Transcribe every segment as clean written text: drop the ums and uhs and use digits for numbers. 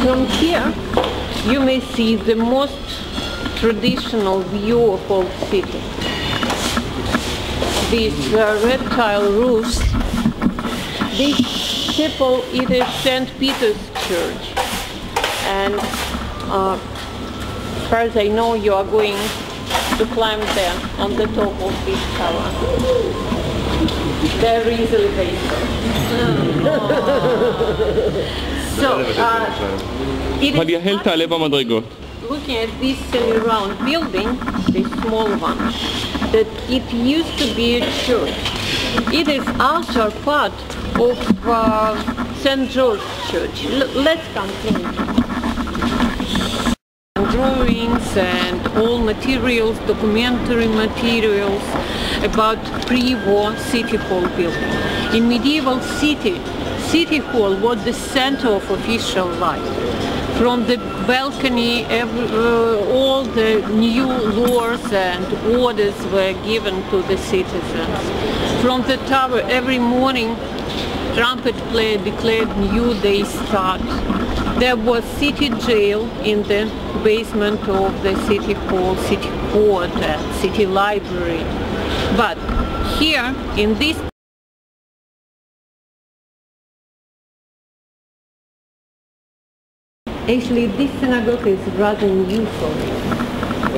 From here, you may see the most traditional view of old city. These red tile roofs. This chapel, it is St. Peter's Church, and as far as I know, you are going to climb there on the top of this tower. There is elevator. So, הליהל תעלה במדרגות. looking at this semi-round building, this small one, that it used to be a church. It is outer part of St. George's Church. Let's continue. Drawings and all materials, documentary materials about pre-war city hall building. In medieval city hall was the center of official life. From the balcony, all the new laws and orders were given to the citizens. From the tower, every morning, trumpet player declared new day start. There was city jail in the basement of the city hall, city court, and city library. But here, in this actually, this synagogue is rather new for me.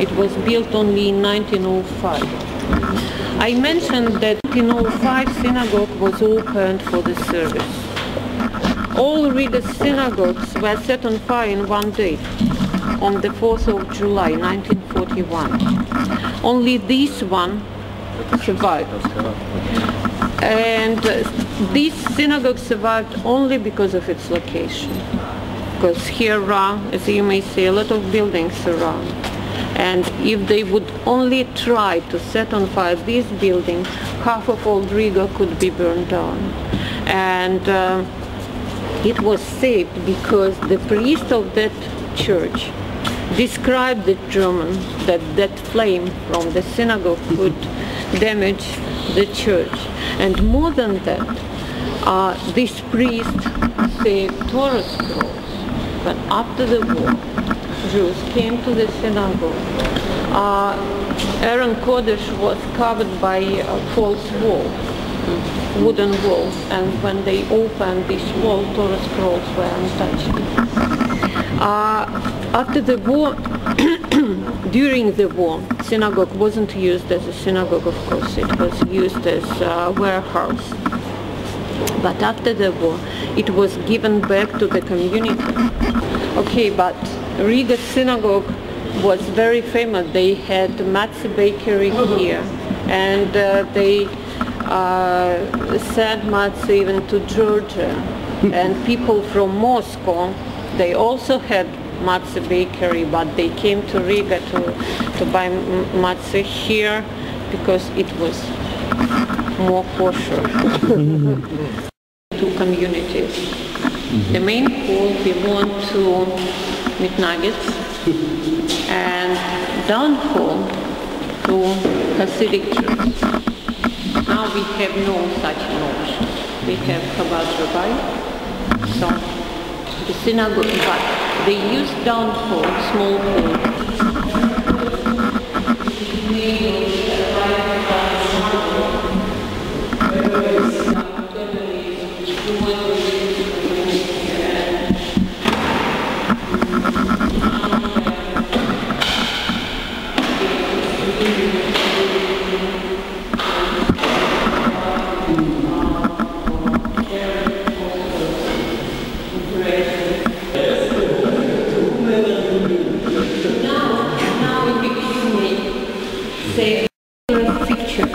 It was built only in 1905. I mentioned that in 1905 synagogue was opened for the service. All Riga synagogues were set on fire in one day, on the 4th of July, 1941. Only this one survived. And this synagogue survived only because of its location. Because here are, as you may see, a lot of buildings around. And if they would only try to set on fire this building, half of old Riga could be burned down. And it was saved because the priest of that church described the German that flame from the synagogue could damage the church. And more than that, this priest saved Torah scrolls. But after the war, Jews came to the synagogue. Aaron Kodesh was covered by a false wall, wooden wall, and when they opened this wall, Torah scrolls were untouched. After the war, during the war, synagogue wasn't used as a synagogue, of course. It was used as a warehouse. But after the war, it was given back to the community. Okay, but Riga synagogue was very famous. They had matzah bakery here, and they sent matzah even to Georgia. And people from Moscow, they also had matzah bakery, but they came to Riga to buy matzah here because it was more kosher. Two communities. The main hall belonged to Mitnagets and down hall to Hasidic Church. Now we have no such notion. We have Chabad Rabbi, so the synagogue, but they use down hall, small hall.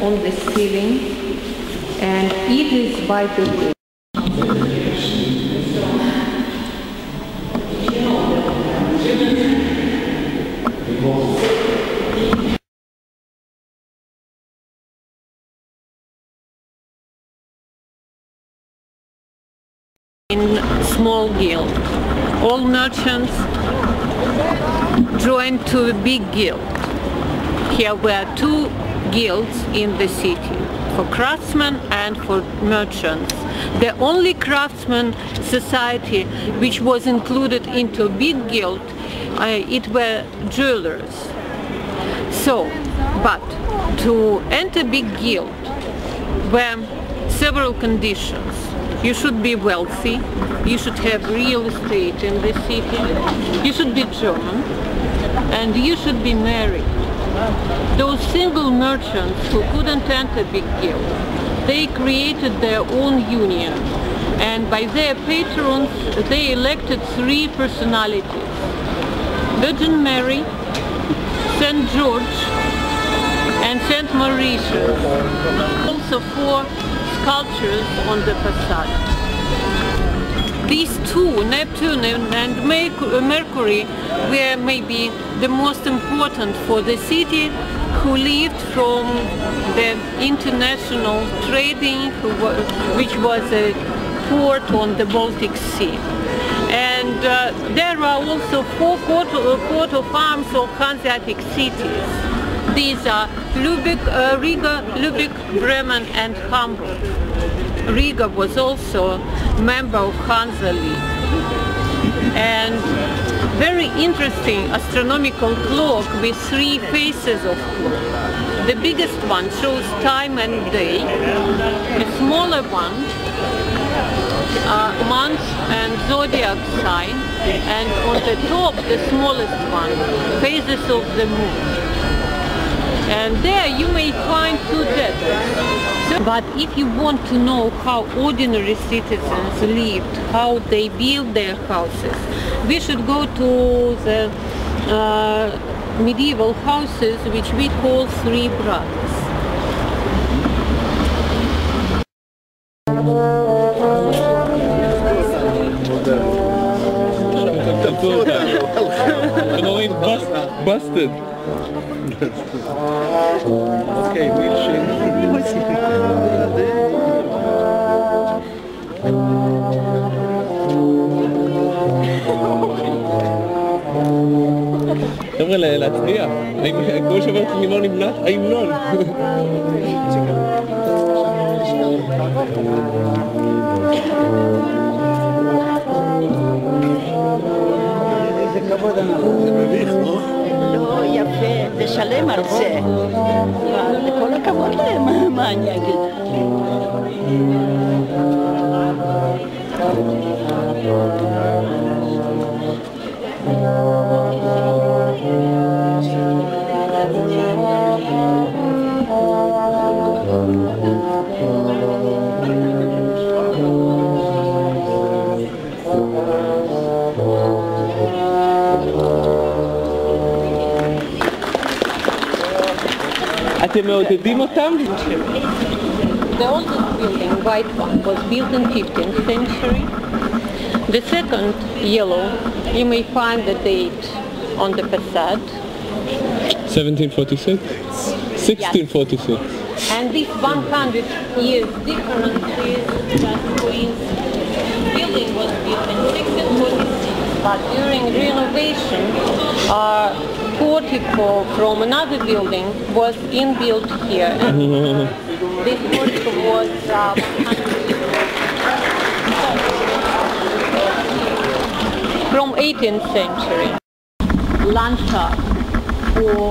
On the ceiling, and it is by the way. In small guild, all merchants joined to a big guild. Here were two guilds in the city, for craftsmen and for merchants. The only craftsman society which was included into a big guild, it were jewelers. So, but to enter big guild were several conditions. You should be wealthy, you should have real estate in the city, you should be German, and you should be married. Those single merchants who couldn't enter big guild, they created their own union, and by their patrons they elected 3 personalities: Virgin Mary, St. George, and St. Mauritius. Also 4 sculptures on the facade. These 2, Neptune and Mercury, were maybe the most important for the city, who lived from the international trading, which was a port on the Baltic Sea. And there are also 4 coat of arms of Hanseatic cities. These are Riga, Lübeck, Bremen, and Hamburg. Riga was also a member of Hansa League. And very interesting astronomical clock with 3 faces of clock. The biggest one shows time and day. The smaller one, month and zodiac sign. And on the top, the smallest one, phases of the moon. And there you may find 2 deaths. But if you want to know how ordinary citizens lived, how they built their houses, we should go to the medieval houses which we call 3 brothers. Busted. Okay, we'll חבר'ה, להצדיע. כמו שאומרת לימון נמנח, ההמנון. זה כבוד אנחנו. זה מביך, לא? לא, יפה, תשלם על זה. אבל כל הכבוד להם, מה אני אגיד? אתם מעודדים אותם? The oldest building, white one, was built in 15th century. The second, yellow, you may find the date on the facade. 1746? 1646. And this 100 years difference is just coincidence. The building was built in 1646, but during renovation, portico from another building was inbuilt here. This portico was from 18th century. Landschaft for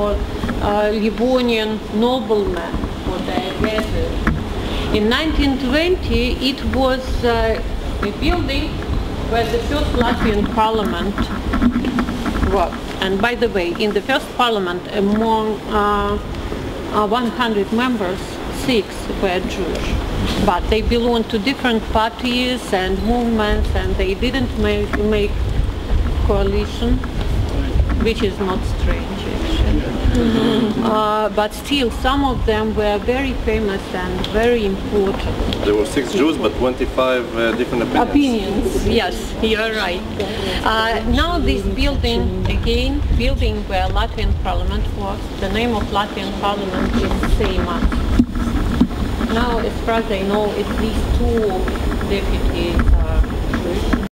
Livonian noblemen for their weather. In 1920, it was a building where the first Latvian parliament was. And by the way, in the first parliament, among 100 members, 6 were Jewish. But they belonged to different parties and movements, and they didn't make coalition, which is not strange actually. But still, some of them were very famous and very important. There were 6 Jews, but 25 different opinions. Yes, you're right. Now this building, again, building where Latvian Parliament was, the name of Latvian Parliament is Seimas. Now, as far as I know, at least 2 deputies are